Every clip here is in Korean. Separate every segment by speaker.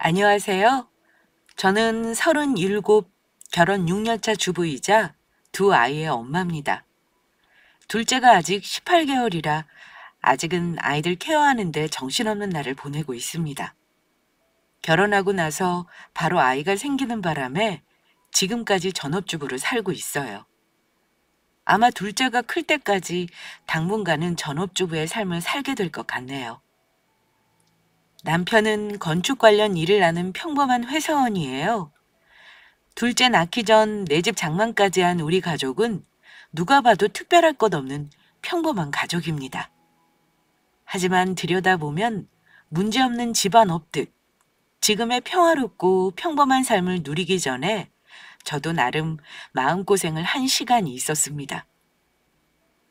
Speaker 1: 안녕하세요. 저는 37, 결혼 6년차 주부이자 두 아이의 엄마입니다. 둘째가 아직 18개월이라 아직은 아이들 케어하는데 정신없는 날을 보내고 있습니다. 결혼하고 나서 바로 아이가 생기는 바람에 지금까지 전업주부로 살고 있어요. 아마 둘째가 클 때까지 당분간은 전업주부의 삶을 살게 될 것 같네요. 남편은 건축 관련 일을 하는 평범한 회사원이에요. 둘째 낳기 전 내 집 장만까지 한 우리 가족은 누가 봐도 특별할 것 없는 평범한 가족입니다. 하지만 들여다보면 문제없는 집안 없듯 지금의 평화롭고 평범한 삶을 누리기 전에 저도 나름 마음고생을 한 시간이 있었습니다.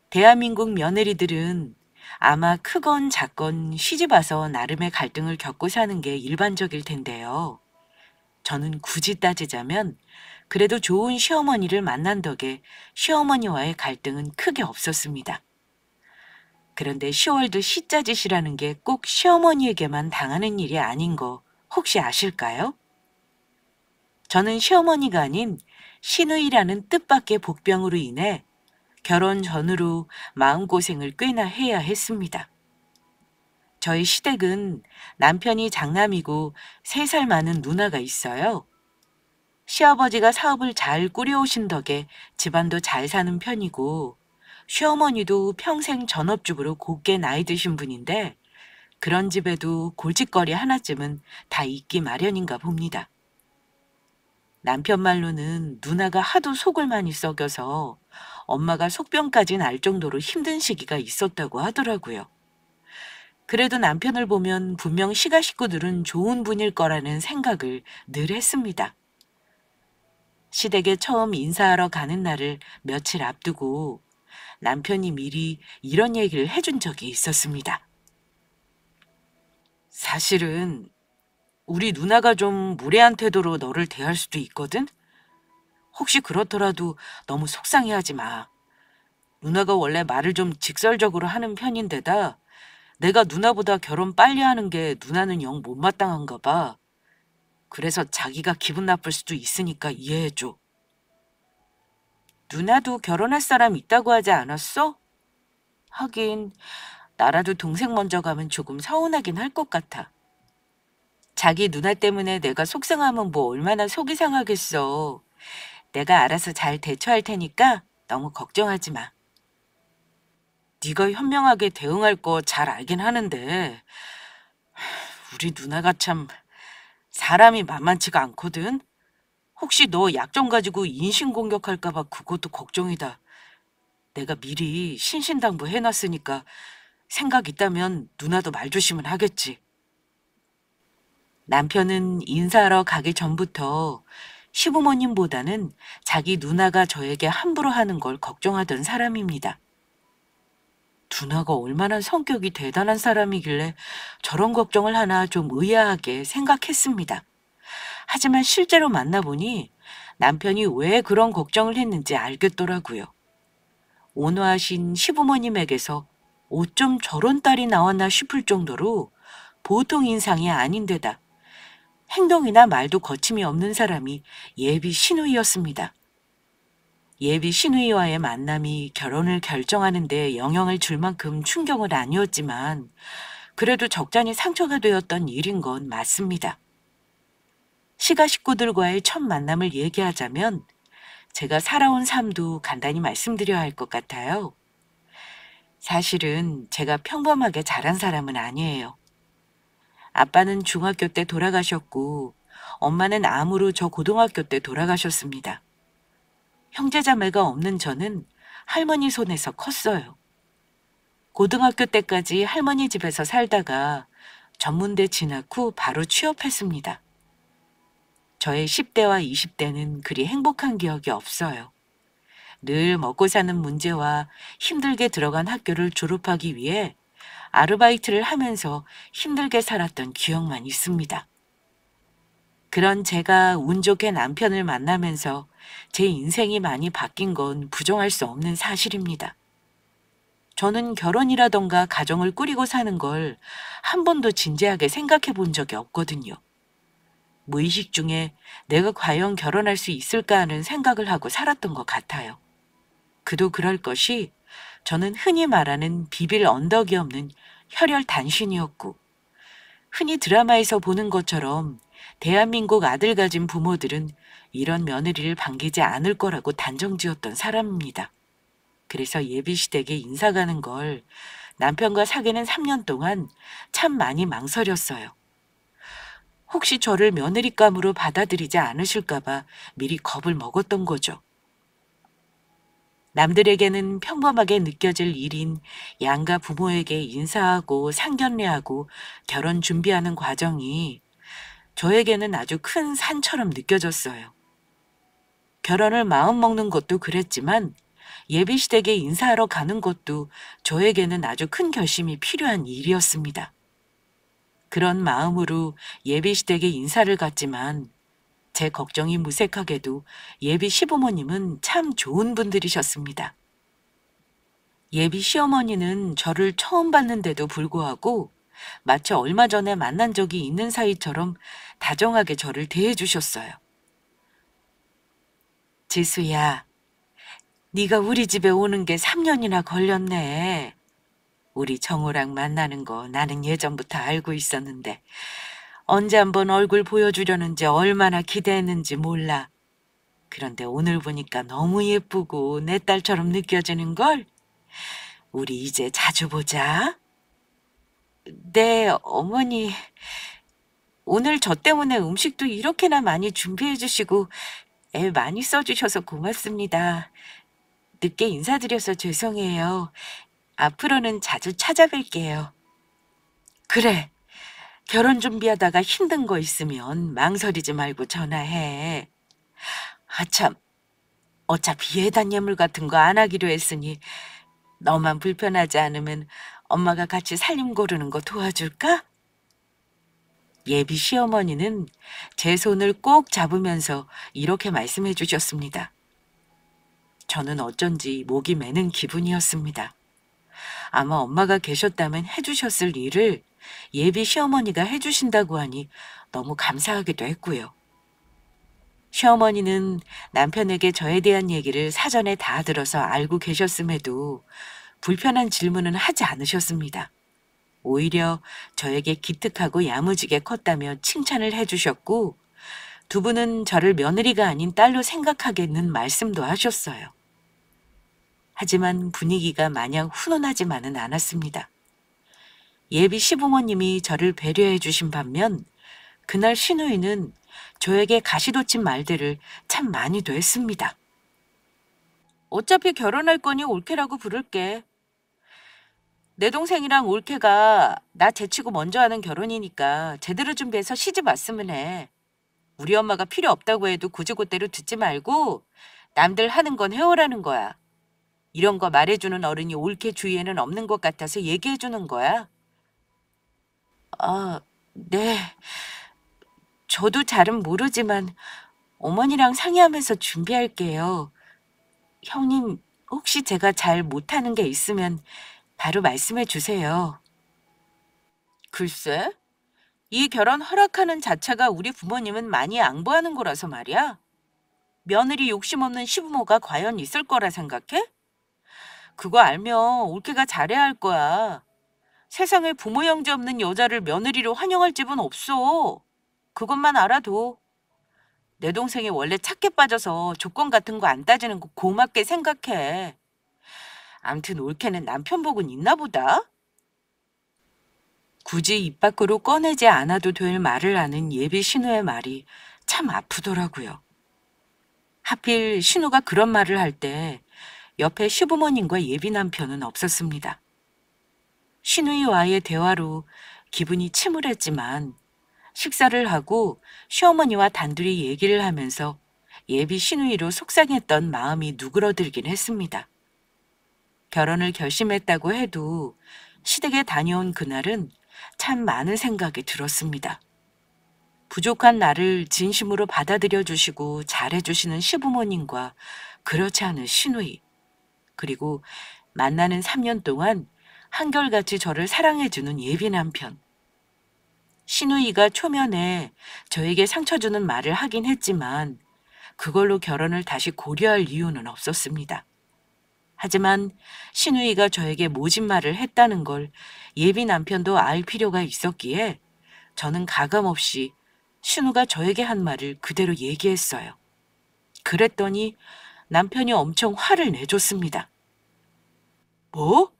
Speaker 1: 대한민국 며느리들은 아마 크건 작건 시집 와서 나름의 갈등을 겪고 사는 게 일반적일 텐데요. 저는 굳이 따지자면 그래도 좋은 시어머니를 만난 덕에 시어머니와의 갈등은 크게 없었습니다. 그런데 시월드 시짜짓이라는 게 꼭 시어머니에게만 당하는 일이 아닌 거 혹시 아실까요? 저는 시어머니가 아닌 시누이라는 뜻밖의 복병으로 인해 결혼 전후로 마음고생을 꽤나 해야 했습니다. 저희 시댁은 남편이 장남이고 3살 많은 누나가 있어요. 시아버지가 사업을 잘 꾸려오신 덕에 집안도 잘 사는 편이고 시어머니도 평생 전업주부로 곱게 나이 드신 분인데 그런 집에도 골칫거리 하나쯤은 다 있기 마련인가 봅니다. 남편 말로는 누나가 하도 속을 많이 썩여서 엄마가 속병까지 날 정도로 힘든 시기가 있었다고 하더라고요. 그래도 남편을 보면 분명 시가 식구들은 좋은 분일 거라는 생각을 늘 했습니다. 시댁에 처음 인사하러 가는 날을 며칠 앞두고 남편이 미리 이런 얘기를 해준 적이 있었습니다. 사실은 우리 누나가 좀 무례한 태도로 너를 대할 수도 있거든? 혹시 그렇더라도 너무 속상해하지 마. 누나가 원래 말을 좀 직설적으로 하는 편인데다 내가 누나보다 결혼 빨리 하는 게 누나는 영 못마땅한가 봐. 그래서 자기가 기분 나쁠 수도 있으니까 이해해줘. 누나도 결혼할 사람 있다고 하지 않았어? 하긴 나라도 동생 먼저 가면 조금 서운하긴 할 것 같아. 자기 누나 때문에 내가 속상하면 뭐 얼마나 속이 상하겠어. 내가 알아서 잘 대처할 테니까 너무 걱정하지 마. 네가 현명하게 대응할 거 잘 알긴 하는데 우리 누나가 참 사람이 만만치가 않거든. 혹시 너 약점 가지고 인신공격할까 봐 그것도 걱정이다. 내가 미리 신신당부 해놨으니까 생각 있다면 누나도 말조심은 하겠지. 남편은 인사하러 가기 전부터 시부모님보다는 자기 누나가 저에게 함부로 하는 걸 걱정하던 사람입니다. 누나가 얼마나 성격이 대단한 사람이길래 저런 걱정을 하나 좀 의아하게 생각했습니다. 하지만 실제로 만나보니 남편이 왜 그런 걱정을 했는지 알겠더라고요. 온화하신 시부모님에게서 어쩜 저런 딸이 나왔나 싶을 정도로 보통 인상이 아닌데다 행동이나 말도 거침이 없는 사람이 예비 시누이였습니다. 예비 시누이와의 만남이 결혼을 결정하는 데 영향을 줄 만큼 충격은 아니었지만 그래도 적잖이 상처가 되었던 일인 건 맞습니다. 시가 식구들과의 첫 만남을 얘기하자면 제가 살아온 삶도 간단히 말씀드려야 할 것 같아요. 사실은 제가 평범하게 자란 사람은 아니에요. 아빠는 중학교 때 돌아가셨고 엄마는 암으로 저 고등학교 때 돌아가셨습니다. 형제자매가 없는 저는 할머니 손에서 컸어요. 고등학교 때까지 할머니 집에서 살다가 전문대 진학 후 바로 취업했습니다. 저의 10대와 20대는 그리 행복한 기억이 없어요. 늘 먹고 사는 문제와 힘들게 들어간 학교를 졸업하기 위해 아르바이트를 하면서 힘들게 살았던 기억만 있습니다. 그런 제가 운 좋게 남편을 만나면서 제 인생이 많이 바뀐 건 부정할 수 없는 사실입니다. 저는 결혼이라던가 가정을 꾸리고 사는 걸 한 번도 진지하게 생각해 본 적이 없거든요. 무의식 중에 내가 과연 결혼할 수 있을까 하는 생각을 하고 살았던 것 같아요. 그도 그럴 것이 저는 흔히 말하는 비빌 언덕이 없는 혈혈 단신이었고 흔히 드라마에서 보는 것처럼 대한민국 아들 가진 부모들은 이런 며느리를 반기지 않을 거라고 단정지었던 사람입니다. 그래서 예비시댁에 인사 가는 걸 남편과 사귀는 3년 동안 참 많이 망설였어요. 혹시 저를 며느리감으로 받아들이지 않으실까 봐 미리 겁을 먹었던 거죠. 남들에게는 평범하게 느껴질 일인 양가 부모에게 인사하고 상견례하고 결혼 준비하는 과정이 저에게는 아주 큰 산처럼 느껴졌어요. 결혼을 마음먹는 것도 그랬지만 예비시댁에 인사하러 가는 것도 저에게는 아주 큰 결심이 필요한 일이었습니다. 그런 마음으로 예비시댁에 인사를 갔지만 제 걱정이 무색하게도 예비 시부모님은 참 좋은 분들이셨습니다. 예비 시어머니는 저를 처음 봤는데도 불구하고 마치 얼마 전에 만난 적이 있는 사이처럼 다정하게 저를 대해주셨어요. 지수야, 네가 우리 집에 오는 게 3년이나 걸렸네. 우리 정우랑 만나는 거 나는 예전부터 알고 있었는데 언제 한번 얼굴 보여주려는지 얼마나 기대했는지 몰라. 그런데 오늘 보니까 너무 예쁘고 내 딸처럼 느껴지는걸? 우리 이제 자주 보자. 네, 어머니. 오늘 저 때문에 음식도 이렇게나 많이 준비해 주시고 애 많이 써주셔서 고맙습니다. 늦게 인사드려서 죄송해요. 앞으로는 자주 찾아뵐게요. 그래, 결혼 준비하다가 힘든 거 있으면 망설이지 말고 전화해. 아참, 어차피 예단 예물 같은 거 안 하기로 했으니 너만 불편하지 않으면 엄마가 같이 살림 고르는 거 도와줄까? 예비 시어머니는 제 손을 꼭 잡으면서 이렇게 말씀해 주셨습니다. 저는 어쩐지 목이 메는 기분이었습니다. 아마 엄마가 계셨다면 해주셨을 일을 예비 시어머니가 해주신다고 하니 너무 감사하기도 했고요. 시어머니는 남편에게 저에 대한 얘기를 사전에 다 들어서 알고 계셨음에도 불편한 질문은 하지 않으셨습니다. 오히려 저에게 기특하고 야무지게 컸다며 칭찬을 해주셨고 두 분은 저를 며느리가 아닌 딸로 생각하겠는 말씀도 하셨어요. 하지만 분위기가 마냥 훈훈하지만은 않았습니다. 예비 시부모님이 저를 배려해 주신 반면 그날 시누이는 저에게 가시돋친 말들을 참 많이도 했습니다. 어차피 결혼할 거니 올케라고 부를게. 내 동생이랑 올케가 나 제치고 먼저 하는 결혼이니까 제대로 준비해서 시집 왔으면 해. 우리 엄마가 필요 없다고 해도 구지고대로 듣지 말고 남들 하는 건 해오라는 거야. 이런 거 말해주는 어른이 올케 주위에는 없는 것 같아서 얘기해주는 거야. 아, 네. 저도 잘은 모르지만 어머니랑 상의하면서 준비할게요. 형님, 혹시 제가 잘 못하는 게 있으면 바로 말씀해 주세요. 글쎄, 이 결혼 허락하는 자체가 우리 부모님은 많이 양보하는 거라서 말이야. 며느리 욕심 없는 시부모가 과연 있을 거라 생각해? 그거 알면 올케가 잘해야 할 거야. 세상에 부모 형제 없는 여자를 며느리로 환영할 집은 없어. 그것만 알아둬. 내 동생이 원래 착해 빠져서 조건 같은 거 안 따지는 거 고맙게 생각해. 암튼 올케는 남편 복은 있나 보다. 굳이 입 밖으로 꺼내지 않아도 될 말을 하는 예비 신우의 말이 참 아프더라고요. 하필 신우가 그런 말을 할 때 옆에 시부모님과 예비 남편은 없었습니다. 신우이와의 대화로 기분이 침울했지만 식사를 하고 시어머니와 단둘이 얘기를 하면서 예비 시누이로 속상했던 마음이 누그러들긴 했습니다. 결혼을 결심했다고 해도 시댁에 다녀온 그날은 참 많은 생각이 들었습니다. 부족한 나를 진심으로 받아들여 주시고 잘해주시는 시부모님과 그렇지 않은 시누이, 그리고 만나는 3년 동안 한결같이 저를 사랑해주는 예비 남편. 신우이가 초면에 저에게 상처 주는 말을 하긴 했지만 그걸로 결혼을 다시 고려할 이유는 없었습니다. 하지만 신우이가 저에게 모진 말을 했다는 걸 예비 남편도 알 필요가 있었기에 저는 가감없이 신우가 저에게 한 말을 그대로 얘기했어요. 그랬더니 남편이 엄청 화를 내줬습니다. 뭐?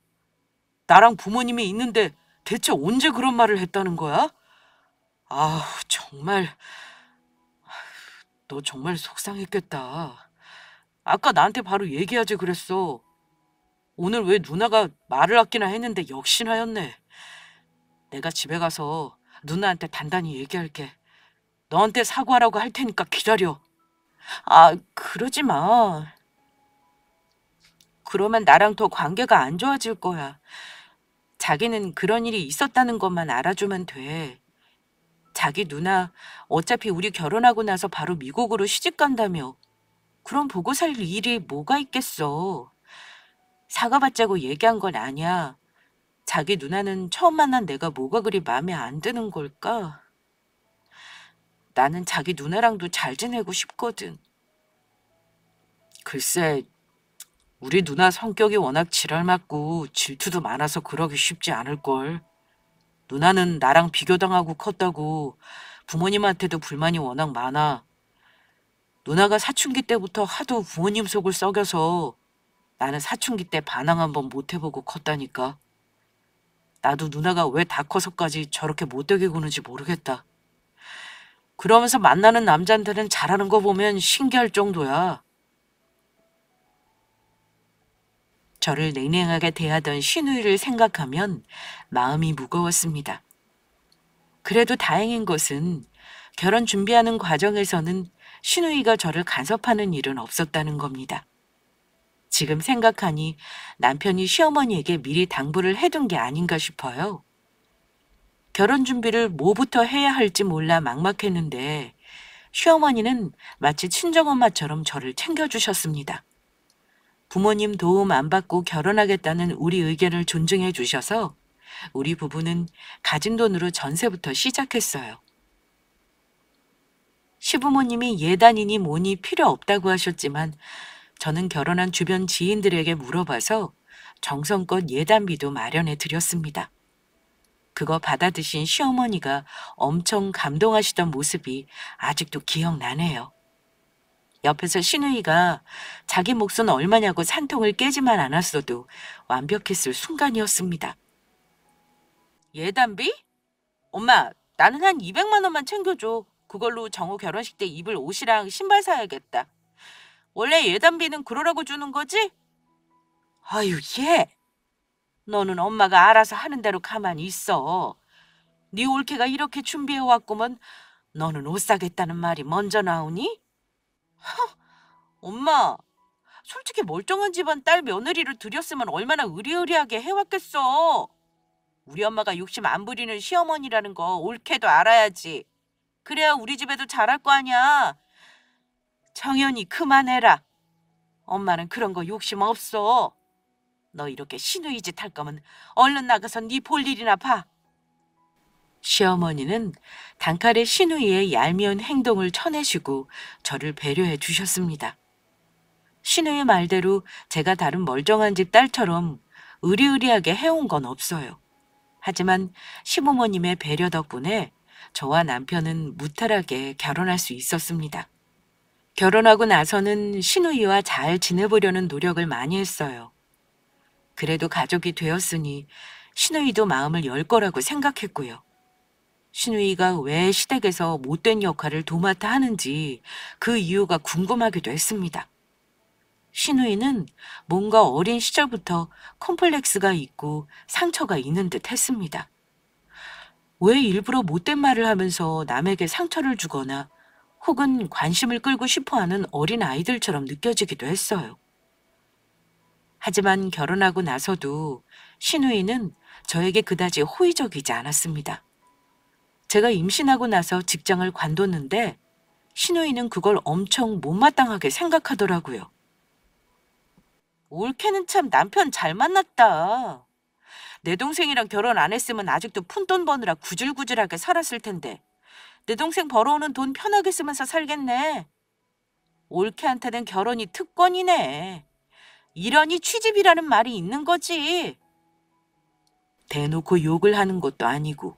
Speaker 1: 나랑 부모님이 있는데 대체 언제 그런 말을 했다는 거야? 아우, 정말, 너 정말 속상했겠다. 아까 나한테 바로 얘기하지 그랬어. 오늘 왜 누나가 말을 아끼나 했는데 역시나였네. 내가 집에 가서 누나한테 단단히 얘기할게. 너한테 사과하라고 할 테니까 기다려. 아, 그러지 마. 그러면 나랑 더 관계가 안 좋아질 거야. 자기는 그런 일이 있었다는 것만 알아주면 돼. 자기 누나 어차피 우리 결혼하고 나서 바로 미국으로 시집 간다며. 그럼 보고 살 일이 뭐가 있겠어. 사과받자고 얘기한 건 아니야. 자기 누나는 처음 만난 내가 뭐가 그리 마음에 안 드는 걸까? 나는 자기 누나랑도 잘 지내고 싶거든. 글쎄, 우리 누나 성격이 워낙 지랄맞고 질투도 많아서 그러기 쉽지 않을걸. 누나는 나랑 비교당하고 컸다고 부모님한테도 불만이 워낙 많아. 누나가 사춘기 때부터 하도 부모님 속을 썩여서 나는 사춘기 때 반항 한번 못 해보고 컸다니까. 나도 누나가 왜 다 커서까지 저렇게 못되게 구는지 모르겠다. 그러면서 만나는 남자한테는 잘하는 거 보면 신기할 정도야. 저를 냉랭하게 대하던 신우이를 생각하면 마음이 무거웠습니다. 그래도 다행인 것은 결혼 준비하는 과정에서는 신우이가 저를 간섭하는 일은 없었다는 겁니다. 지금 생각하니 남편이 시어머니에게 미리 당부를 해둔 게 아닌가 싶어요. 결혼 준비를 뭐부터 해야 할지 몰라 막막했는데 시어머니는 마치 친정엄마처럼 저를 챙겨주셨습니다. 부모님 도움 안 받고 결혼하겠다는 우리 의견을 존중해 주셔서 우리 부부는 가진 돈으로 전세부터 시작했어요. 시부모님이 예단이니 뭐니 필요 없다고 하셨지만 저는 결혼한 주변 지인들에게 물어봐서 정성껏 예단비도 마련해 드렸습니다. 그거 받아드신 시어머니가 엄청 감동하시던 모습이 아직도 기억나네요. 옆에서 신우이가 자기 몫은 얼마냐고 산통을 깨지만 않았어도 완벽했을 순간이었습니다. 예단비? 엄마, 나는 한 200만 원만 챙겨줘. 그걸로 정우 결혼식 때 입을 옷이랑 신발 사야겠다. 원래 예단비는 그러라고 주는 거지? 아유, 얘. 너는 엄마가 알아서 하는 대로 가만히 있어. 네 올케가 이렇게 준비해왔구먼. 너는 옷 사겠다는 말이 먼저 나오니? 엄마, 솔직히 멀쩡한 집안 딸 며느리를 들였으면 얼마나 의리의리하게 해왔겠어. 우리 엄마가 욕심 안 부리는 시어머니라는 거 옳게도 알아야지. 그래야 우리 집에도 잘할 거 아니야. 정연이 그만해라. 엄마는 그런 거 욕심 없어. 너 이렇게 시누이 짓 할 거면 얼른 나가서 네 볼 일이나 봐. 시어머니는 단칼에 시누이의 얄미운 행동을 쳐내시고 저를 배려해 주셨습니다. 시누이 말대로 제가 다른 멀쩡한 집 딸처럼 의리의리하게 해온 건 없어요. 하지만 시부모님의 배려 덕분에 저와 남편은 무탈하게 결혼할 수 있었습니다. 결혼하고 나서는 시누이와 잘 지내보려는 노력을 많이 했어요. 그래도 가족이 되었으니 시누이도 마음을 열 거라고 생각했고요. 시누이가 왜 시댁에서 못된 역할을 도맡아 하는지 그 이유가 궁금하기도 했습니다. 시누이는 뭔가 어린 시절부터 콤플렉스가 있고 상처가 있는 듯 했습니다. 왜 일부러 못된 말을 하면서 남에게 상처를 주거나 혹은 관심을 끌고 싶어하는 어린 아이들처럼 느껴지기도 했어요. 하지만 결혼하고 나서도 시누이는 저에게 그다지 호의적이지 않았습니다. 제가 임신하고 나서 직장을 관뒀는데 시누이는 그걸 엄청 못마땅하게 생각하더라고요. 올케는 참 남편 잘 만났다. 내 동생이랑 결혼 안 했으면 아직도 푼돈 버느라 구질구질하게 살았을 텐데 내 동생 벌어오는 돈 편하게 쓰면서 살겠네. 올케한테는 결혼이 특권이네. 이러니 취집이라는 말이 있는 거지. 대놓고 욕을 하는 것도 아니고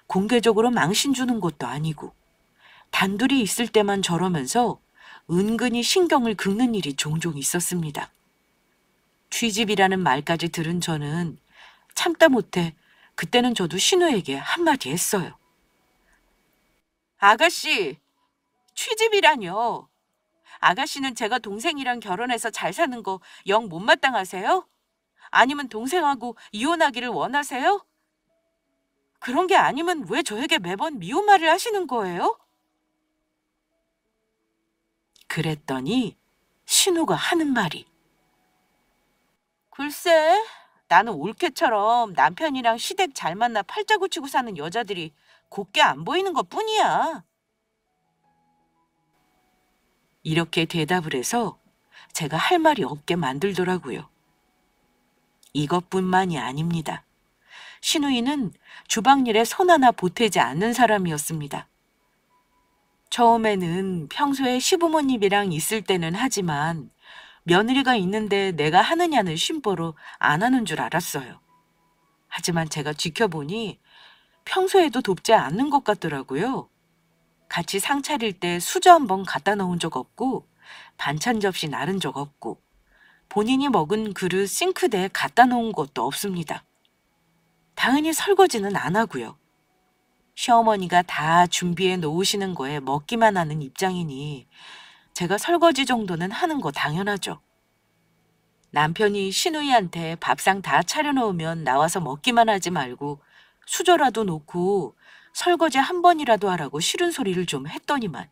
Speaker 1: 공개적으로 망신 주는 것도 아니고 단둘이 있을 때만 저러면서 은근히 신경을 긁는 일이 종종 있었습니다. 취집이라는 말까지 들은 저는 참다 못해 그때는 저도 신우에게 한마디 했어요. 아가씨, 취집이라뇨. 아가씨는 제가 동생이랑 결혼해서 잘 사는 거 영 못마땅하세요? 아니면 동생하고 이혼하기를 원하세요? 그런 게 아니면 왜 저에게 매번 미운 말을 하시는 거예요? 그랬더니 신우가 하는 말이 글쎄, 나는 올케처럼 남편이랑 시댁 잘 만나 팔자 고치고 사는 여자들이 곱게 안 보이는 것뿐이야. 이렇게 대답을 해서 제가 할 말이 없게 만들더라고요. 이것뿐만이 아닙니다. 신우이는 주방일에 손 하나 보태지 않는 사람이었습니다. 처음에는 평소에 시부모님이랑 있을 때는 하지만 며느리가 있는데 내가 하느냐는 심보로 안 하는 줄 알았어요. 하지만 제가 지켜보니 평소에도 돕지 않는 것 같더라고요. 같이 상 차릴 때 수저 한 번 갖다 놓은 적 없고 반찬 접시 나른 적 없고 본인이 먹은 그릇 싱크대에 갖다 놓은 것도 없습니다. 당연히 설거지는 안 하고요. 시어머니가 다 준비해 놓으시는 거에 먹기만 하는 입장이니 제가 설거지 정도는 하는 거 당연하죠. 남편이 신우이한테 밥상 다 차려놓으면 나와서 먹기만 하지 말고 수저라도 놓고 설거지 한 번이라도 하라고 싫은 소리를 좀 했더니만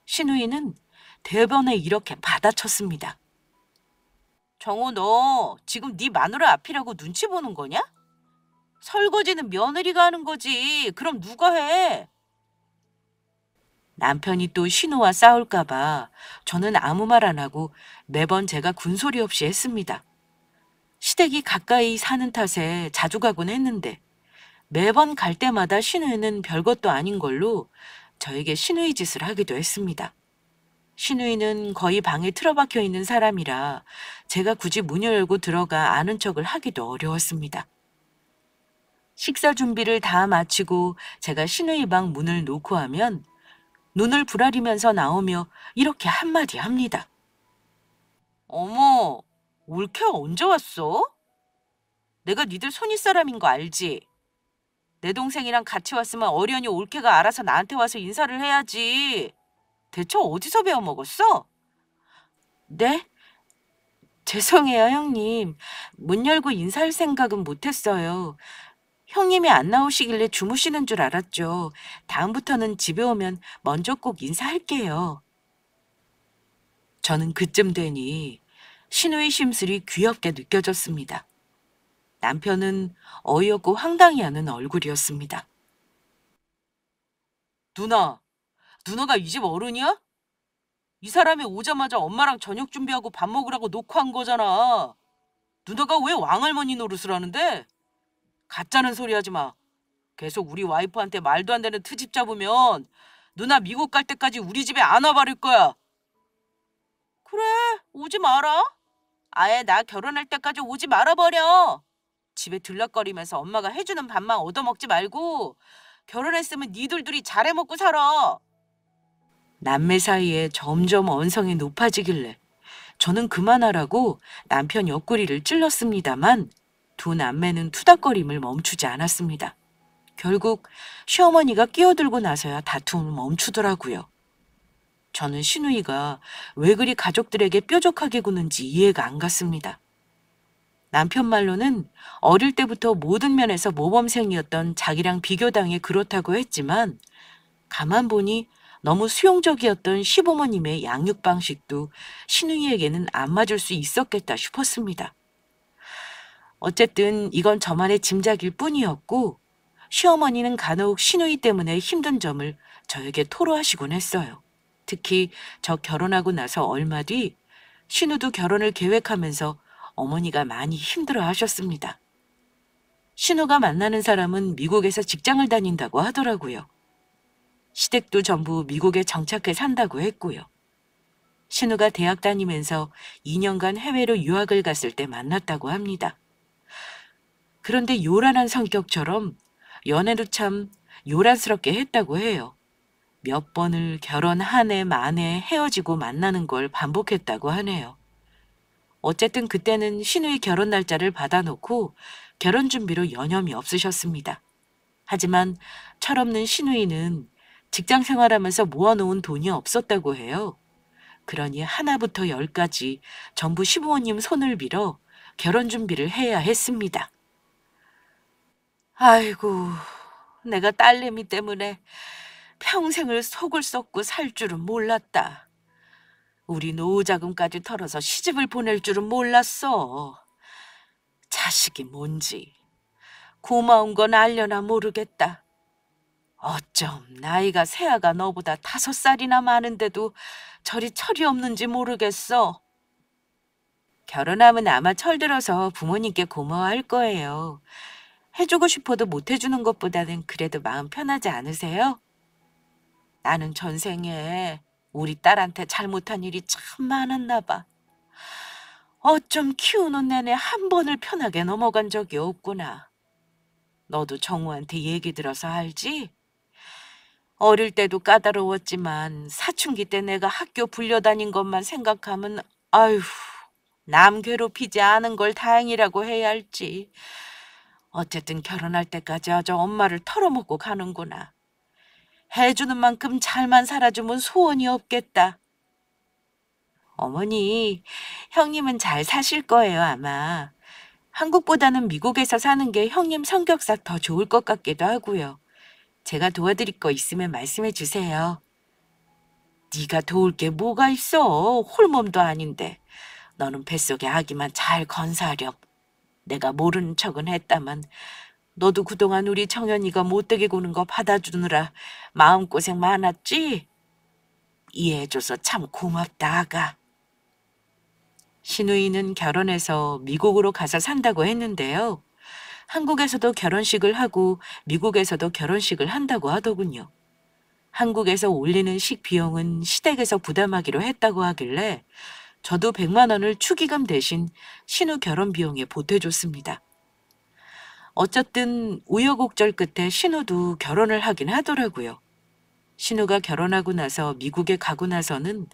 Speaker 1: 신우이는 대번에 이렇게 받아쳤습니다. 정호, 너 지금 네 마누라 앞이라고 눈치 보는 거냐? 설거지는 며느리가 하는 거지. 그럼 누가 해? 남편이 또 신우와 싸울까 봐 저는 아무 말 안 하고 매번 제가 군소리 없이 했습니다. 시댁이 가까이 사는 탓에 자주 가곤 했는데 매번 갈 때마다 신우이는 별것도 아닌 걸로 저에게 신우이 짓을 하기도 했습니다. 신우이는 거의 방에 틀어박혀 있는 사람이라 제가 굳이 문을 열고 들어가 아는 척을 하기도 어려웠습니다. 식사 준비를 다 마치고 제가 신우이 방 문을 놓고 하면 눈을 부라리면서 나오며 이렇게 한마디 합니다. 어머, 올케 언제 왔어? 내가 니들 손윗사람인 거 알지? 내 동생이랑 같이 왔으면 어련히 올케가 알아서 나한테 와서 인사를 해야지. 대체 어디서 배워먹었어? 네? 죄송해요, 형님. 문 열고 인사할 생각은 못했어요. 형님이 안 나오시길래 주무시는 줄 알았죠. 다음부터는 집에 오면 먼저 꼭 인사할게요. 저는 그쯤 되니 신우의 심술이 귀엽게 느껴졌습니다. 남편은 어이없고 황당해하는 얼굴이었습니다. 누나가 이 집 어른이야? 이 사람이 오자마자 엄마랑 저녁 준비하고 밥 먹으라고 놓고 한 거잖아. 누나가 왜 왕할머니 노릇을 하는데? 가짜는 소리 하지 마. 계속 우리 와이프한테 말도 안 되는 트집 잡으면 누나 미국 갈 때까지 우리 집에 안 와버릴 거야. 그래, 오지 마라. 아예 나 결혼할 때까지 오지 말아버려. 집에 들락거리면서 엄마가 해주는 밥만 얻어먹지 말고 결혼했으면 니들 둘이 잘해먹고 살아. 남매 사이에 점점 언성이 높아지길래 저는 그만하라고 남편 옆구리를 찔렀습니다만 두 남매는 투닥거림을 멈추지 않았습니다. 결국 시어머니가 끼어들고 나서야 다툼을 멈추더라고요. 저는 신우이가 왜 그리 가족들에게 뾰족하게 구는지 이해가 안 갔습니다. 남편 말로는 어릴 때부터 모든 면에서 모범생이었던 자기랑 비교당해 그렇다고 했지만 가만 보니 너무 수용적이었던 시부모님의 양육 방식도 신우이에게는 안 맞을 수 있었겠다 싶었습니다. 어쨌든 이건 저만의 짐작일 뿐이었고 시어머니는 간혹 신우이 때문에 힘든 점을 저에게 토로하시곤 했어요. 특히 저 결혼하고 나서 얼마 뒤 신우도 결혼을 계획하면서 어머니가 많이 힘들어 하셨습니다. 신우가 만나는 사람은 미국에서 직장을 다닌다고 하더라고요. 시댁도 전부 미국에 정착해 산다고 했고요. 신우가 대학 다니면서 2년간 해외로 유학을 갔을 때 만났다고 합니다. 그런데 요란한 성격처럼 연애도 참 요란스럽게 했다고 해요. 몇 번을 결혼 한 해 만에 헤어지고 만나는 걸 반복했다고 하네요. 어쨌든 그때는 신우의 결혼 날짜를 받아놓고 결혼 준비로 여념이 없으셨습니다. 하지만 철없는 신우이는 직장 생활하면서 모아놓은 돈이 없었다고 해요. 그러니 하나부터 열까지 전부 시부모님 손을 빌어 결혼 준비를 해야 했습니다. 아이고, 내가 딸내미 때문에 평생을 속을 썩고 살 줄은 몰랐다. 우리 노후자금까지 털어서 시집을 보낼 줄은 몰랐어. 자식이 뭔지 고마운 건 알려나 모르겠다. 어쩜 나이가 세아가 너보다 5살이나 많은데도 저리 철이 없는지 모르겠어. 결혼하면 아마 철들어서 부모님께 고마워할 거예요. 해주고 싶어도 못 해주는 것보다는 그래도 마음 편하지 않으세요? 나는 전생에 우리 딸한테 잘못한 일이 참 많았나 봐. 어쩜 키우는 내내 한 번을 편하게 넘어간 적이 없구나. 너도 정우한테 얘기 들어서 알지? 어릴 때도 까다로웠지만 사춘기 때 내가 학교 불려다닌 것만 생각하면 아휴, 남 괴롭히지 않은 걸 다행이라고 해야 할지. 어쨌든 결혼할 때까지 아주 엄마를 털어먹고 가는구나. 해주는 만큼 잘만 살아주면 소원이 없겠다. 어머니, 형님은 잘 사실 거예요, 아마. 한국보다는 미국에서 사는 게 형님 성격상 더 좋을 것 같기도 하고요. 제가 도와드릴 거 있으면 말씀해 주세요. 네가 도울 게 뭐가 있어? 홀몸도 아닌데. 너는 뱃속에 아기만 잘 건사하렴. 내가 모르는 척은 했다만 너도 그동안 우리 정연이가 못되게 구는 거 받아주느라 마음고생 많았지? 이해해줘서 참 고맙다, 아가. 신우이는 결혼해서 미국으로 가서 산다고 했는데요. 한국에서도 결혼식을 하고 미국에서도 결혼식을 한다고 하더군요. 한국에서 올리는 식비용은 시댁에서 부담하기로 했다고 하길래 저도 100만 원을 축의금 대신 신우 결혼 비용에 보태줬습니다. 어쨌든 우여곡절 끝에 신우도 결혼을 하긴 하더라고요. 신우가 결혼하고 나서 미국에 가고 나서는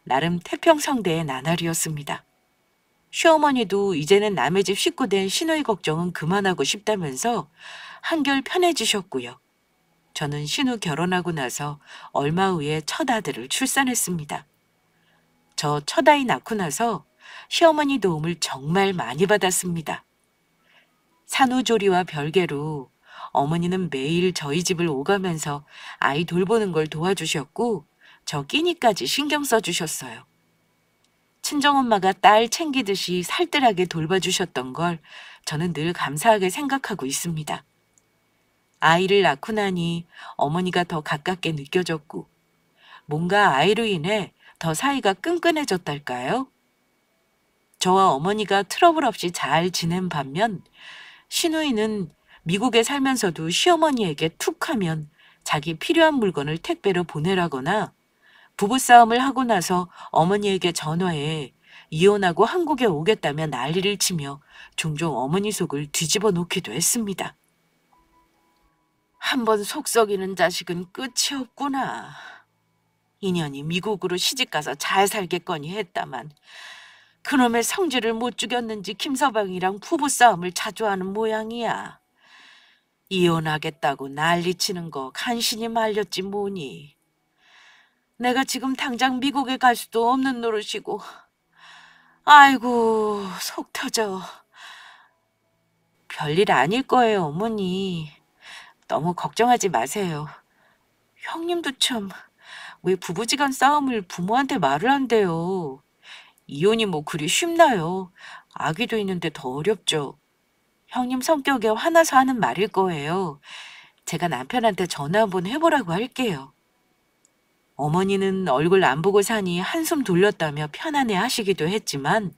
Speaker 1: 나름 태평성대의 나날이었습니다. 시어머니도 이제는 남의 집 식구 된 신우의 걱정은 그만하고 싶다면서 한결 편해지셨고요. 저는 신우 결혼하고 나서 얼마 후에 첫 아들을 출산했습니다. 저 첫 아이 낳고 나서 시어머니 도움을 정말 많이 받았습니다. 산후조리와 별개로 어머니는 매일 저희 집을 오가면서 아이 돌보는 걸 도와주셨고 저 끼니까지 신경 써주셨어요. 친정엄마가 딸 챙기듯이 살뜰하게 돌봐주셨던 걸 저는 늘 감사하게 생각하고 있습니다. 아이를 낳고 나니 어머니가 더 가깝게 느껴졌고 뭔가 아이로 인해 더 사이가 끈끈해졌달까요? 저와 어머니가 트러블 없이 잘 지낸 반면 신우이는 미국에 살면서도 시어머니에게 툭 하면 자기 필요한 물건을 택배로 보내라거나 부부싸움을 하고 나서 어머니에게 전화해 이혼하고 한국에 오겠다며 난리를 치며 종종 어머니 속을 뒤집어 놓기도 했습니다. 한번 속 썩이는 자식은 끝이 없구나. 인연이 미국으로 시집가서 잘 살겠거니 했다만 그놈의 성질을 못 죽였는지 김서방이랑 부부싸움을 자주 하는 모양이야. 이혼하겠다고 난리치는 거 간신히 말렸지 뭐니. 내가 지금 당장 미국에 갈 수도 없는 노릇이고. 아이고, 속 터져. 별일 아닐 거예요, 어머니. 너무 걱정하지 마세요. 형님도 참, 왜 부부지간 싸움을 부모한테 말을 한대요. 이혼이 뭐 그리 쉽나요? 아기도 있는데 더 어렵죠. 형님 성격에 화나서 하는 말일 거예요. 제가 남편한테 전화 한번 해보라고 할게요. 어머니는 얼굴 안 보고 사니 한숨 돌렸다며 편안해 하시기도 했지만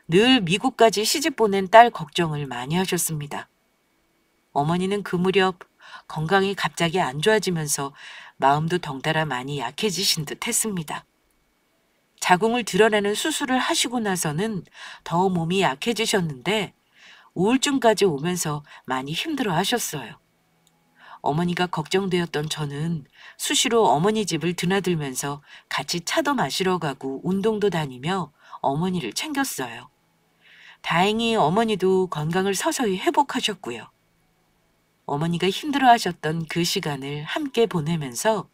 Speaker 1: 늘 미국까지 시집 보낸 딸 걱정을 많이 하셨습니다. 어머니는 그 무렵 건강이 갑자기 안 좋아지면서 마음도 덩달아 많이 약해지신 듯 했습니다. 자궁을 드러내는 수술을 하시고 나서는 더 몸이 약해지셨는데 우울증까지 오면서 많이 힘들어 하셨어요. 어머니가 걱정되었던 저는 수시로 어머니 집을 드나들면서 같이 차도 마시러 가고 운동도 다니며 어머니를 챙겼어요. 다행히 어머니도 건강을 서서히 회복하셨고요. 어머니가 힘들어 하셨던 그 시간을 함께 보내면서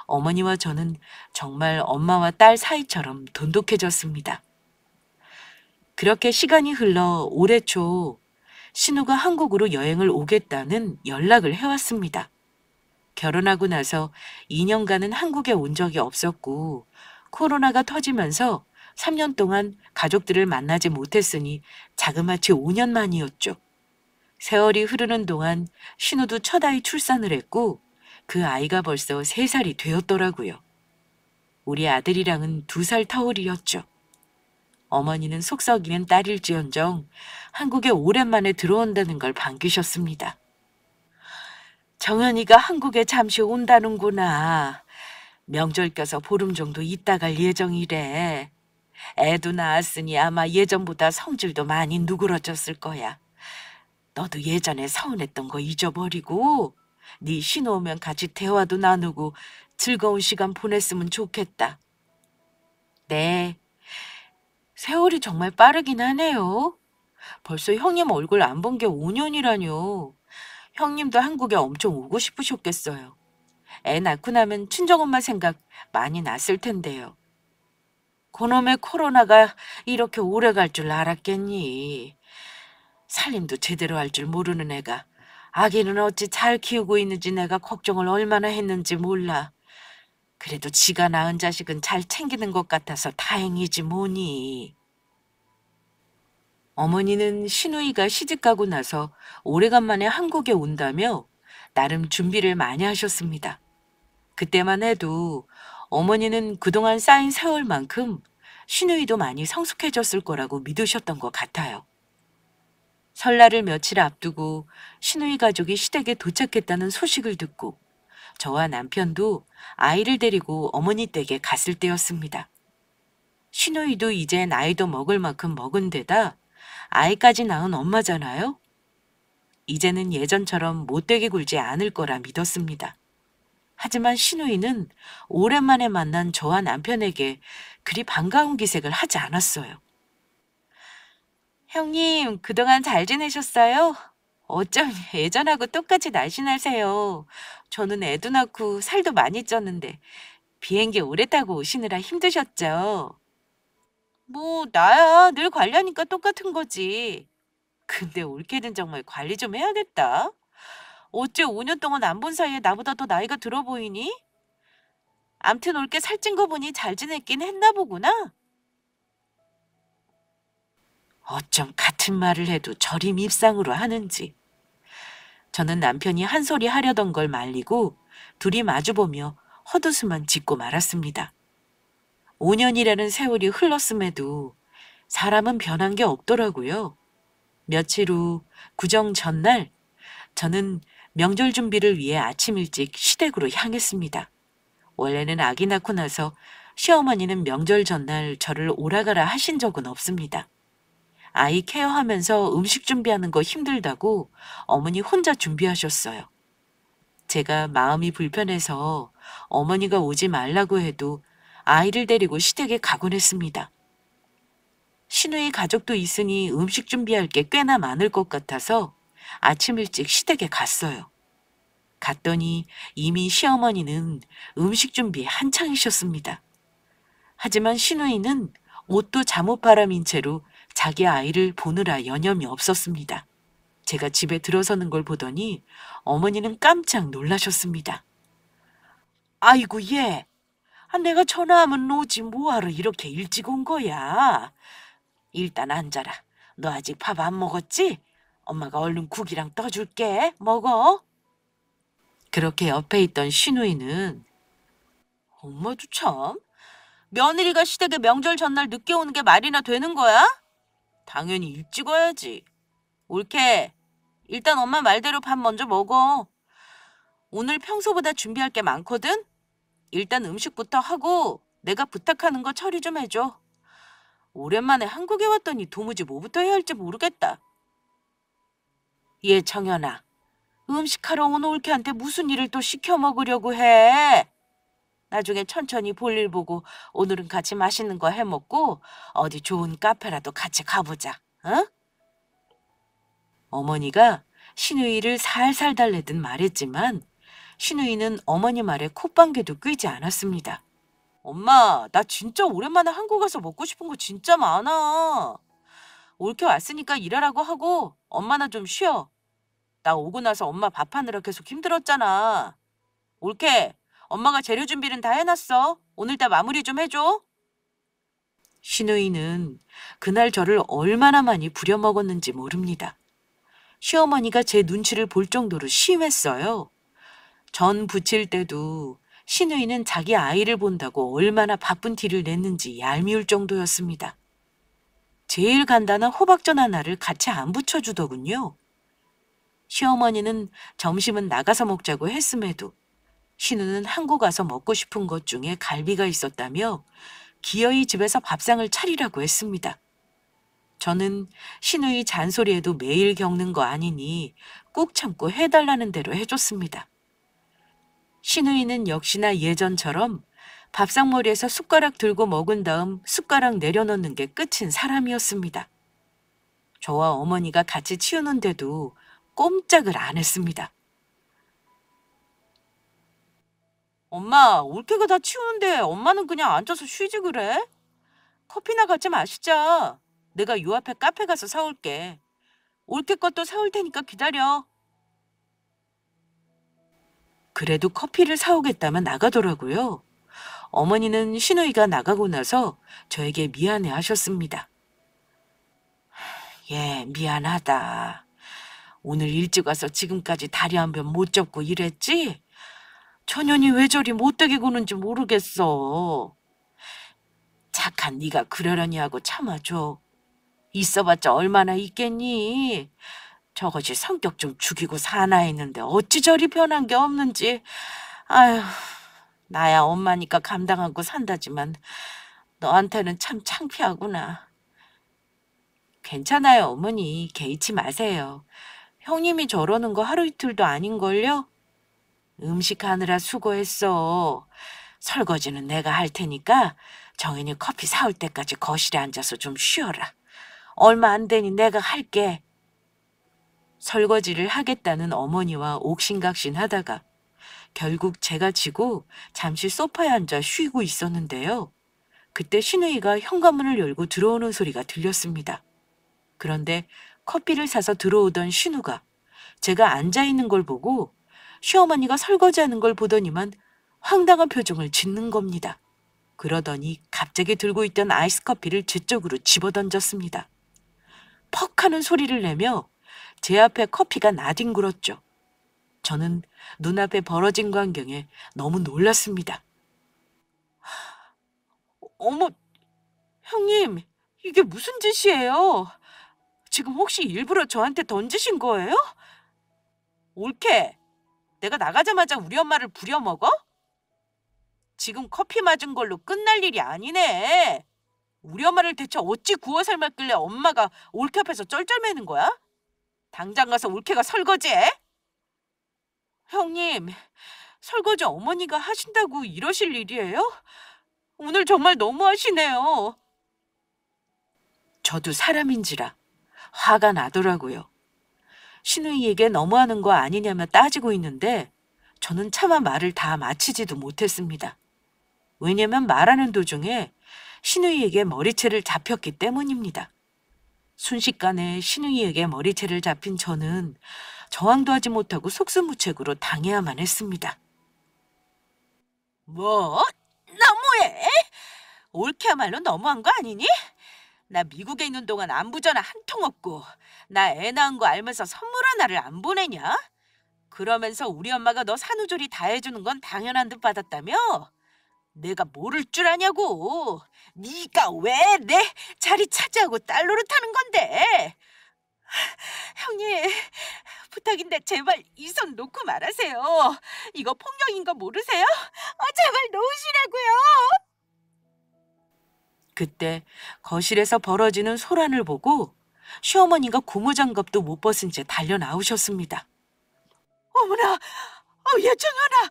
Speaker 1: 어머니와 저는 정말 엄마와 딸 사이처럼 돈독해졌습니다. 그렇게 시간이 흘러 올해 초 신우가 한국으로 여행을 오겠다는 연락을 해왔습니다. 결혼하고 나서 2년간은 한국에 온 적이 없었고 코로나가 터지면서 3년 동안 가족들을 만나지 못했으니 자그마치 5년 만이었죠. 세월이 흐르는 동안 신우도 첫 아이 출산을 했고 그 아이가 벌써 3살이 되었더라고요. 우리 아들이랑은 2살 터울이었죠. 어머니는 속썩이는 딸일지언정 한국에 오랜만에 들어온다는 걸 반기셨습니다. 정연이가 한국에 잠시 온다는구나. 명절 껴서 보름 정도 있다 갈 예정이래. 애도 낳았으니 아마 예전보다 성질도 많이 누그러졌을 거야. 너도 예전에 서운했던 거 잊어버리고 네 신우 오면 같이 대화도 나누고 즐거운 시간 보냈으면 좋겠다. 네, 세월이 정말 빠르긴 하네요. 벌써 형님 얼굴 안 본 게 5년이라뇨. 형님도 한국에 엄청 오고 싶으셨겠어요. 애 낳고 나면 친정엄마 생각 많이 났을 텐데요. 그놈의 코로나가 이렇게 오래 갈 줄 알았겠니? 살림도 제대로 할 줄 모르는 애가 아기는 어찌 잘 키우고 있는지 내가 걱정을 얼마나 했는지 몰라. 그래도 지가 낳은 자식은 잘 챙기는 것 같아서 다행이지 뭐니. 어머니는 신우이가 시집가고 나서 오래간만에 한국에 온다며 나름 준비를 많이 하셨습니다. 그때만 해도 어머니는 그동안 쌓인 세월만큼 신우이도 많이 성숙해졌을 거라고 믿으셨던 것 같아요. 설날을 며칠 앞두고 신우이 가족이 시댁에 도착했다는 소식을 듣고 저와 남편도 아이를 데리고 어머니 댁에 갔을 때였습니다. 신우이도 이제 나이도 먹을 만큼 먹은 데다 아이까지 낳은 엄마잖아요. 이제는 예전처럼 못되게 굴지 않을 거라 믿었습니다. 하지만 신우이는 오랜만에 만난 저와 남편에게 그리 반가운 기색을 하지 않았어요. 형님, 그동안 잘 지내셨어요? 어쩜 예전하고 똑같이 날씬하세요. 저는 애도 낳고 살도 많이 쪘는데 비행기 오래 타고 오시느라 힘드셨죠? 뭐, 나야 늘 관리하니까 똑같은 거지. 근데 올케는 정말 관리 좀 해야겠다. 어째 5년 동안 안 본 사이에 나보다 더 나이가 들어 보이니? 암튼 올케 살찐 거 보니 잘 지냈긴 했나 보구나. 어쩜 같은 말을 해도 저리 밉상으로 하는지. 저는 남편이 한 소리 하려던 걸 말리고 둘이 마주보며 헛웃음만 짓고 말았습니다. 5년이라는 세월이 흘렀음에도 사람은 변한 게 없더라고요. 며칠 후 구정 전날 저는 명절 준비를 위해 아침 일찍 시댁으로 향했습니다. 원래는 아기 낳고 나서 시어머니는 명절 전날 저를 오라가라 하신 적은 없습니다. 아이 케어하면서 음식 준비하는 거 힘들다고 어머니 혼자 준비하셨어요. 제가 마음이 불편해서 어머니가 오지 말라고 해도 아이를 데리고 시댁에 가곤 했습니다. 신우이 가족도 있으니 음식 준비할 게 꽤나 많을 것 같아서 아침 일찍 시댁에 갔어요. 갔더니 이미 시어머니는 음식 준비에 한창이셨습니다. 하지만 신우이는 옷도 잠옷바람인 채로 자기 아이를 보느라 여념이 없었습니다. 제가 집에 들어서는 걸 보더니 어머니는 깜짝 놀라셨습니다. 아이고 얘, 내가 전화하면 오지 뭐하러 이렇게 일찍 온 거야. 일단 앉아라. 너 아직 밥 안 먹었지? 엄마가 얼른 국이랑 떠줄게. 먹어. 그렇게 옆에 있던 신우이는 엄마도 참, 며느리가 시댁에 명절 전날 늦게 오는 게 말이나 되는 거야? 당연히 일찍 와야지. 옳게, 일단 엄마 말대로 밥 먼저 먹어. 오늘 평소보다 준비할 게 많거든? 일단 음식부터 하고 내가 부탁하는 거 처리 좀 해줘. 오랜만에 한국에 왔더니 도무지 뭐부터 해야 할지 모르겠다. 얘 정연아, 음식하러 온 올케한테 무슨 일을 또 시켜 먹으려고 해? 나중에 천천히 볼일 보고 오늘은 같이 맛있는 거 해먹고 어디 좋은 카페라도 같이 가보자. 어? 어머니가 신우이를 살살 달래듯 말했지만 신우이는 어머니 말에 콧방귀도 뀌지 않았습니다. 엄마, 나 진짜 오랜만에 한국 가서 먹고 싶은 거 진짜 많아. 올케 왔으니까 일하라고 하고 엄마나 좀 쉬어. 나 오고 나서 엄마 밥하느라 계속 힘들었잖아. 올케, 엄마가 재료 준비는 다 해놨어. 오늘 다 마무리 좀 해줘. 신우이는 그날 저를 얼마나 많이 부려먹었는지 모릅니다. 시어머니가 제 눈치를 볼 정도로 심했어요. 전 부칠 때도 신우이는 자기 아이를 본다고 얼마나 바쁜 티를 냈는지 얄미울 정도였습니다. 제일 간단한 호박전 하나를 같이 안 부쳐주더군요. 시어머니는 점심은 나가서 먹자고 했음에도 신우는 한국 가서 먹고 싶은 것 중에 갈비가 있었다며 기어이 집에서 밥상을 차리라고 했습니다. 저는 신우이 잔소리에도 매일 겪는 거 아니니 꾹 참고 해달라는 대로 해줬습니다. 신우이는 역시나 예전처럼 밥상머리에서 숟가락 들고 먹은 다음 숟가락 내려놓는 게 끝인 사람이었습니다. 저와 어머니가 같이 치우는데도 꼼짝을 안 했습니다. 엄마, 올케가 다 치우는데 엄마는 그냥 앉아서 쉬지 그래? 커피나 같이 마시자. 내가 요 앞에 카페 가서 사올게. 올케 것도 사올 테니까 기다려. 그래도 커피를 사오겠다면 나가더라고요. 어머니는 신우이가 나가고 나서 저에게 미안해 하셨습니다. 예, 미안하다. 오늘 일찍 와서 지금까지 다리 한 번 못 접고 일했지? 천연이 왜 저리 못되게 구는지 모르겠어. 착한 네가 그러려니 하고 참아줘. 있어봤자 얼마나 있겠니? 저것이 성격 좀 죽이고 사나 했는데 어찌 저리 변한 게 없는지. 아휴, 나야 엄마니까 감당하고 산다지만 너한테는 참 창피하구나. 괜찮아요, 어머니. 개의치 마세요. 형님이 저러는 거 하루 이틀도 아닌걸요? 음식하느라 수고했어. 설거지는 내가 할 테니까 정인이 커피 사올 때까지 거실에 앉아서 좀 쉬어라. 얼마 안 되니 내가 할게. 설거지를 하겠다는 어머니와 옥신각신 하다가 결국 제가 지고 잠시 소파에 앉아 쉬고 있었는데요. 그때 신우이가 현관문을 열고 들어오는 소리가 들렸습니다. 그런데 커피를 사서 들어오던 신우가 제가 앉아있는 걸 보고 시어머니가 설거지하는 걸 보더니만 황당한 표정을 짓는 겁니다. 그러더니 갑자기 들고 있던 아이스 커피를 제 쪽으로 집어던졌습니다. 퍽 하는 소리를 내며 제 앞에 커피가 나뒹굴었죠. 저는 눈앞에 벌어진 광경에 너무 놀랐습니다. 어머, 형님, 이게 무슨 짓이에요? 지금 혹시 일부러 저한테 던지신 거예요? 올케, 내가 나가자마자 우리 엄마를 부려먹어? 지금 커피 맞은 걸로 끝날 일이 아니네. 우리 엄마를 대체 어찌 구워 삶았길래 엄마가 올케 앞에서 쩔쩔매는 거야? 당장 가서 올케가 설거지해? 형님, 설거지 어머니가 하신다고 이러실 일이에요? 오늘 정말 너무하시네요. 저도 사람인지라 화가 나더라고요. 신우이에게 너무하는 거 아니냐며 따지고 있는데 저는 차마 말을 다 마치지도 못했습니다. 왜냐면 말하는 도중에 신우이에게 머리채를 잡혔기 때문입니다. 순식간에 신우이에게 머리채를 잡힌 저는 저항도 하지 못하고 속수무책으로 당해야만 했습니다. 뭐? 너무해? 올케야말로 너무한 거 아니니? 나 미국에 있는 동안 안부 전화 한 통 없고 나 애 낳은 거 알면서 선물 하나를 안 보내냐? 그러면서 우리 엄마가 너 산후조리 다 해주는 건 당연한 듯 받았다며? 내가 모를 줄 아냐고. 네가 왜 내 자리 차지하고 딸 노릇하는 건데? 형님, 부탁인데 제발 이 손 놓고 말하세요. 이거 폭력인 거 모르세요? 제발 놓으시라고요. 그때 거실에서 벌어지는 소란을 보고 시어머니가 고무장갑도 못 벗은 채 달려 나오셨습니다. 어머나, 예정연아,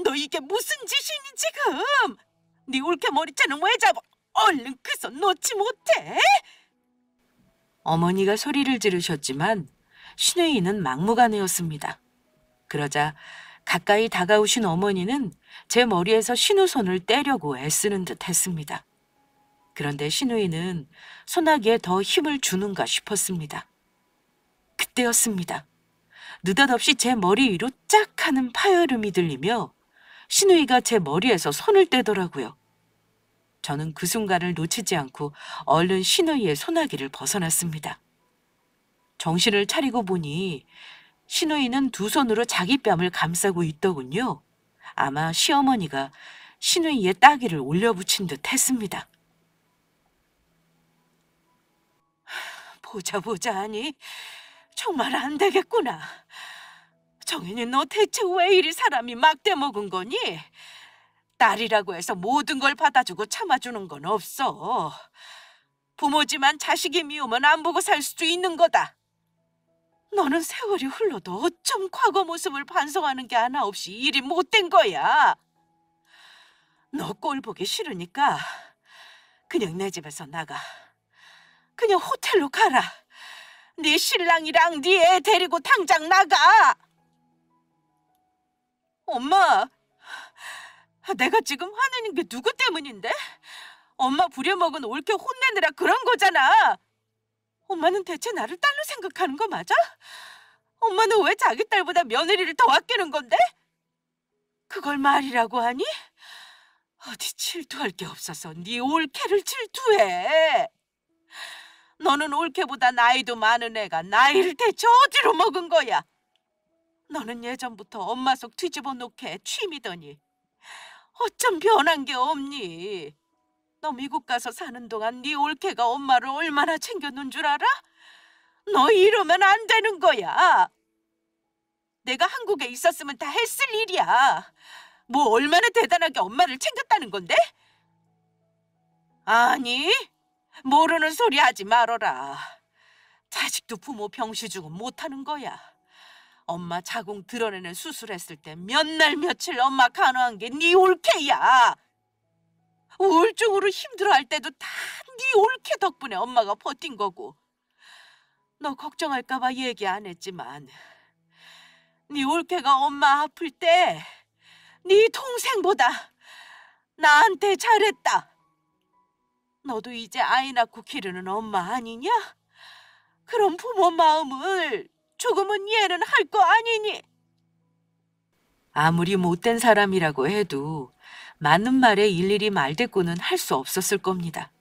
Speaker 1: 너 이게 무슨 짓이니 지금? 네 올케 머리채는 왜 잡아? 얼른 그 손 놓지 못해? 어머니가 소리를 지르셨지만 신우이는 막무가내였습니다. 그러자 가까이 다가오신 어머니는 제 머리에서 신우 손을 떼려고 애쓰는 듯 했습니다. 그런데 신우이는 소나기에 더 힘을 주는가 싶었습니다. 그때였습니다. 느닷없이 제 머리 위로 짝 하는 파열음이 들리며 신우이가 제 머리에서 손을 떼더라고요. 저는 그 순간을 놓치지 않고 얼른 신우이의 소나기를 벗어났습니다. 정신을 차리고 보니 신우이는 두 손으로 자기 뺨을 감싸고 있더군요. 아마 시어머니가 신우이의 따귀를 올려붙인 듯 했습니다. 보자 하니 정말 안 되겠구나. 정인이 너 대체 왜 이리 사람이 막대 먹은 거니? 딸이라고 해서 모든 걸 받아주고 참아주는 건 없어. 부모지만 자식이 미우면 안 보고 살 수도 있는 거다. 너는 세월이 흘러도 어쩜 과거 모습을 반성하는 게 하나 없이 일이 못된 거야. 너 꼴 보기 싫으니까 그냥 내 집에서 나가. 그냥 호텔로 가라. 네 신랑이랑 네 애 데리고 당장 나가. 엄마, 내가 지금 화내는 게 누구 때문인데? 엄마 부려먹은 올케 혼내느라 그런 거잖아. 엄마는 대체 나를 딸로 생각하는 거 맞아? 엄마는 왜 자기 딸보다 며느리를 더 아끼는 건데? 그걸 말이라고 하니? 어디 질투할 게 없어서 네 올케를 질투해. 너는 올케보다 나이도 많은 애가 나이를 대체 어디로 먹은 거야? 너는 예전부터 엄마 속 뒤집어 놓게 취미더니 어쩜 변한 게 없니? 너 미국 가서 사는 동안 네 올케가 엄마를 얼마나 챙겨놓은 줄 알아? 너 이러면 안 되는 거야. 내가 한국에 있었으면 다 했을 일이야. 뭐 얼마나 대단하게 엄마를 챙겼다는 건데? 아니, 모르는 소리 하지 말어라. 자식도 부모 병시주고 못하는 거야. 엄마 자궁 드러내는 수술했을 때 몇 날 며칠 엄마 간호한 게 네 올케야. 우울증으로 힘들어할 때도 다 네 올케 덕분에 엄마가 버틴 거고. 너 걱정할까 봐 얘기 안 했지만 네 올케가 엄마 아플 때 네 동생보다 나한테 잘했다. 너도 이제 아이 낳고 기르는 엄마 아니냐? 그럼 부모 마음을 조금은 이해는 할 거 아니니? 아무리 못된 사람이라고 해도 맞는 말에 일일이 말대꾸는 할 수 없었을 겁니다.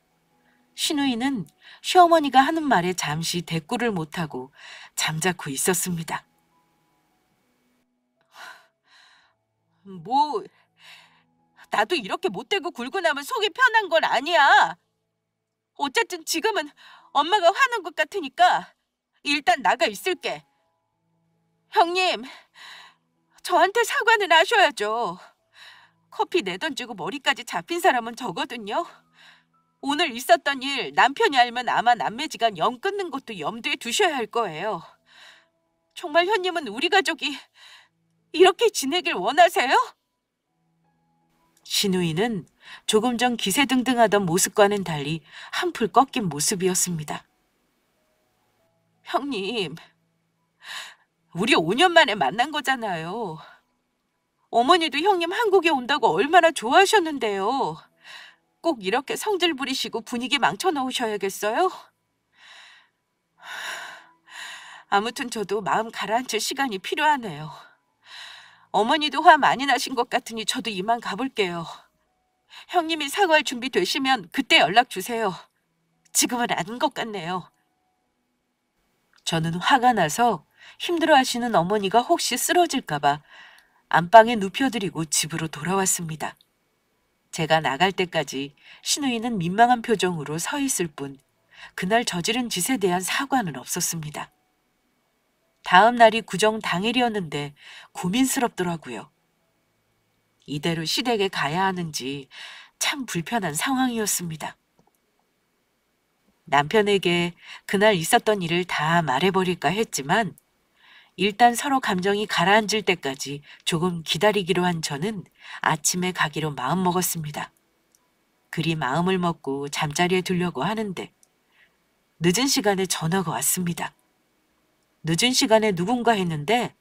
Speaker 1: 신우이는 시어머니가 하는 말에 잠시 대꾸를 못하고 잠자코 있었습니다. 뭐, 나도 이렇게 못되고 굴고 나면 속이 편한 건 아니야. 어쨌든 지금은 엄마가 화난 것 같으니까 일단 나가 있을게. 형님, 저한테 사과는 하셔야죠. 커피 내던지고 머리까지 잡힌 사람은 저거든요. 오늘 있었던 일 남편이 알면 아마 남매지간 영 끊는 것도 염두에 두셔야 할 거예요. 정말 현님은 우리 가족이 이렇게 지내길 원하세요? 신우이는 조금 전 기세등등하던 모습과는 달리 한풀 꺾인 모습이었습니다. 형님, 우리 5년 만에 만난 거잖아요. 어머니도 형님 한국에 온다고 얼마나 좋아하셨는데요. 꼭 이렇게 성질 부리시고 분위기 망쳐놓으셔야겠어요? 아무튼 저도 마음 가라앉힐 시간이 필요하네요. 어머니도 화 많이 나신 것 같으니 저도 이만 가볼게요. 형님이 사과할 준비 되시면 그때 연락 주세요. 지금은 아닌 것 같네요. 저는 화가 나서 힘들어하시는 어머니가 혹시 쓰러질까 봐 안방에 눕혀드리고 집으로 돌아왔습니다. 제가 나갈 때까지 신우이는 민망한 표정으로 서 있을 뿐 그날 저지른 짓에 대한 사과는 없었습니다. 다음 날이 구정 당일이었는데 고민스럽더라고요. 이대로 시댁에 가야 하는지 참 불편한 상황이었습니다. 남편에게 그날 있었던 일을 다 말해버릴까 했지만 일단 서로 감정이 가라앉을 때까지 조금 기다리기로 한 저는 아침에 가기로 마음먹었습니다. 그리 마음을 먹고 잠자리에 들려고 하는데 늦은 시간에 전화가 왔습니다. 늦은 시간에 누군가 했는데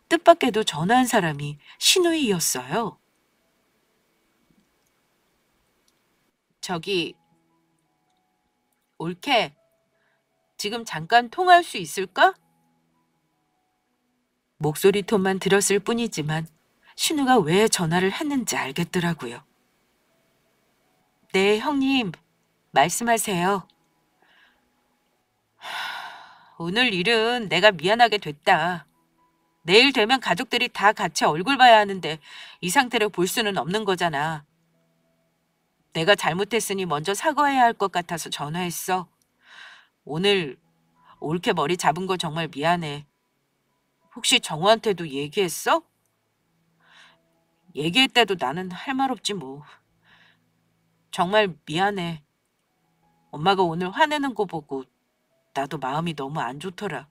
Speaker 1: 뜻밖에도 전화한 사람이 신우이였어요. 저기, 올케, 지금 잠깐 통화할 수 있을까? 목소리 톤만 들었을 뿐이지만 신우가 왜 전화를 했는지 알겠더라고요. 네, 형님, 말씀하세요. 오늘 일은 내가 미안하게 됐다. 내일 되면 가족들이 다 같이 얼굴 봐야 하는데 이 상태로 볼 수는 없는 거잖아. 내가 잘못했으니 먼저 사과해야 할 것 같아서 전화했어. 오늘 올케 머리 잡은 거 정말 미안해. 혹시 정우한테도 얘기했어? 얘기했대도 나는 할 말 없지 뭐. 정말 미안해. 엄마가 오늘 화내는 거 보고 나도 마음이 너무 안 좋더라.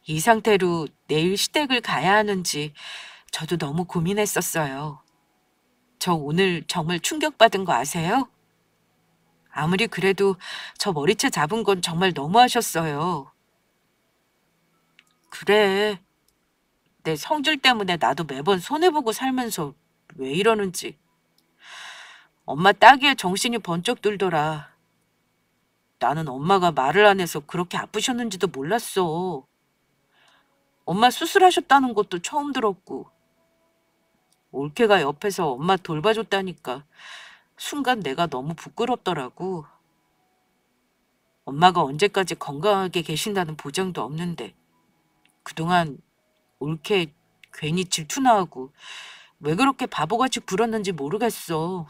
Speaker 1: 이 상태로 내일 시댁을 가야 하는지 저도 너무 고민했었어요. 저 오늘 정말 충격받은 거 아세요? 아무리 그래도 저 머리채 잡은 건 정말 너무하셨어요. 그래. 내 성질 때문에 나도 매번 손해보고 살면서 왜 이러는지. 엄마 따기에 정신이 번쩍 들더라. 나는 엄마가 말을 안 해서 그렇게 아프셨는지도 몰랐어. 엄마 수술하셨다는 것도 처음 들었고. 올케가 옆에서 엄마 돌봐줬다니까 순간 내가 너무 부끄럽더라고. 엄마가 언제까지 건강하게 계신다는 보장도 없는데 그동안 올케 괜히 질투나 하고 왜 그렇게 바보같이 굴었는지 모르겠어.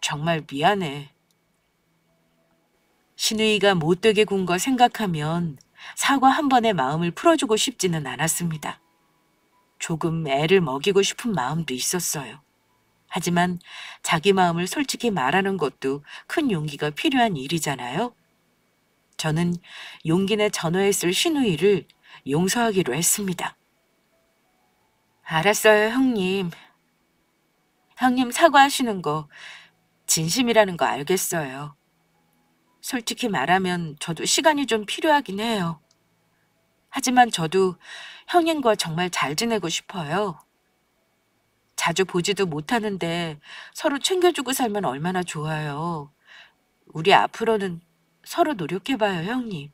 Speaker 1: 정말 미안해. 신우이가 못되게 군 거 생각하면 사과 한 번에 마음을 풀어주고 싶지는 않았습니다. 조금 애를 먹이고 싶은 마음도 있었어요. 하지만 자기 마음을 솔직히 말하는 것도 큰 용기가 필요한 일이잖아요. 저는 용기 내 전화했을 신우이를 용서하기로 했습니다. 알았어요, 형님. 형님 사과하시는 거 진심이라는 거 알겠어요. 솔직히 말하면 저도 시간이 좀 필요하긴 해요. 하지만 저도 형님과 정말 잘 지내고 싶어요. 자주 보지도 못하는데 서로 챙겨주고 살면 얼마나 좋아요. 우리 앞으로는 서로 노력해봐요, 형님.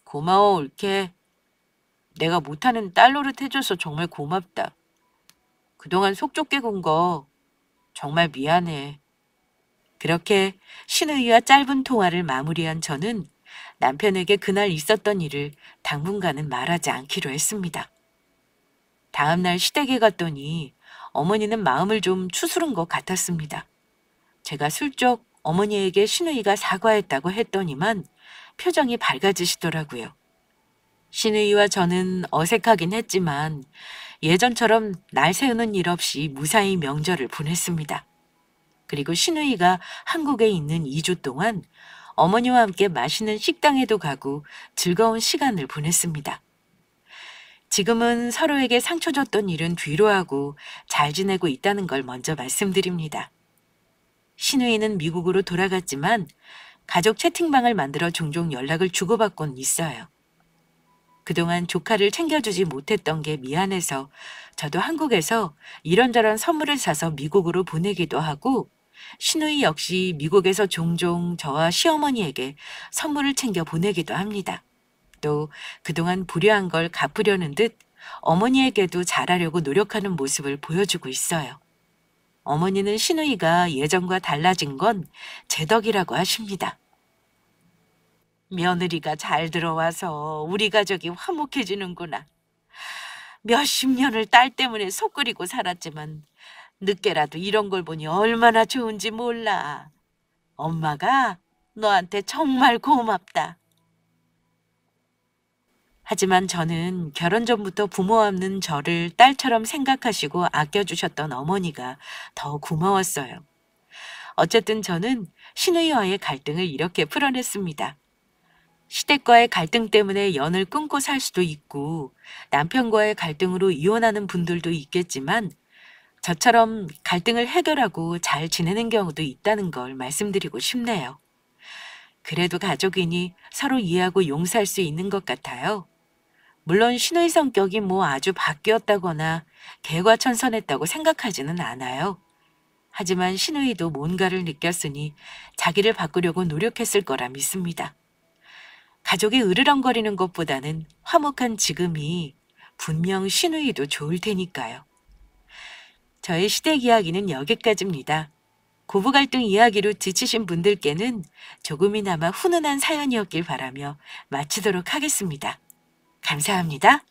Speaker 1: 고마워, 올케. 내가 못하는 딸 노릇 해줘서 정말 고맙다. 그동안 속 좁게 군 거 정말 미안해. 그렇게 신우이와 짧은 통화를 마무리한 저는 남편에게 그날 있었던 일을 당분간은 말하지 않기로 했습니다. 다음 날 시댁에 갔더니 어머니는 마음을 좀 추스른 것 같았습니다. 제가 슬쩍 어머니에게 신우이가 사과했다고 했더니만 표정이 밝아지시더라고요. 신우이와 저는 어색하긴 했지만 예전처럼 날 세우는 일 없이 무사히 명절을 보냈습니다. 그리고 신우이가 한국에 있는 2주 동안 어머니와 함께 맛있는 식당에도 가고 즐거운 시간을 보냈습니다. 지금은 서로에게 상처 줬던 일은 뒤로 하고 잘 지내고 있다는 걸 먼저 말씀드립니다. 신우이는 미국으로 돌아갔지만 가족 채팅방을 만들어 종종 연락을 주고받곤 있어요. 그동안 조카를 챙겨주지 못했던 게 미안해서 저도 한국에서 이런저런 선물을 사서 미국으로 보내기도 하고 신우이 역시 미국에서 종종 저와 시어머니에게 선물을 챙겨 보내기도 합니다. 또 그동안 불효한 걸 갚으려는 듯 어머니에게도 잘하려고 노력하는 모습을 보여주고 있어요. 어머니는 신우이가 예전과 달라진 건 제 덕이라고 하십니다. 며느리가 잘 들어와서 우리 가족이 화목해지는구나. 몇십 년을 딸 때문에 속 끓이고 살았지만 늦게라도 이런 걸 보니 얼마나 좋은지 몰라. 엄마가 너한테 정말 고맙다. 하지만 저는 결혼 전부터 부모 없는 저를 딸처럼 생각하시고 아껴주셨던 어머니가 더 고마웠어요. 어쨌든 저는 시누이와의 갈등을 이렇게 풀어냈습니다. 시댁과의 갈등 때문에 연을 끊고 살 수도 있고 남편과의 갈등으로 이혼하는 분들도 있겠지만 저처럼 갈등을 해결하고 잘 지내는 경우도 있다는 걸 말씀드리고 싶네요. 그래도 가족이니 서로 이해하고 용서할 수 있는 것 같아요. 물론 시누이 성격이 뭐 아주 바뀌었다거나 개과천선했다고 생각하지는 않아요. 하지만 시누이도 뭔가를 느꼈으니 자기를 바꾸려고 노력했을 거라 믿습니다. 가족이 으르렁거리는 것보다는 화목한 지금이 분명 시누이도 좋을 테니까요. 저의 시댁 이야기는 여기까지입니다. 고부 갈등 이야기로 지치신 분들께는 조금이나마 훈훈한 사연이었길 바라며 마치도록 하겠습니다. 감사합니다.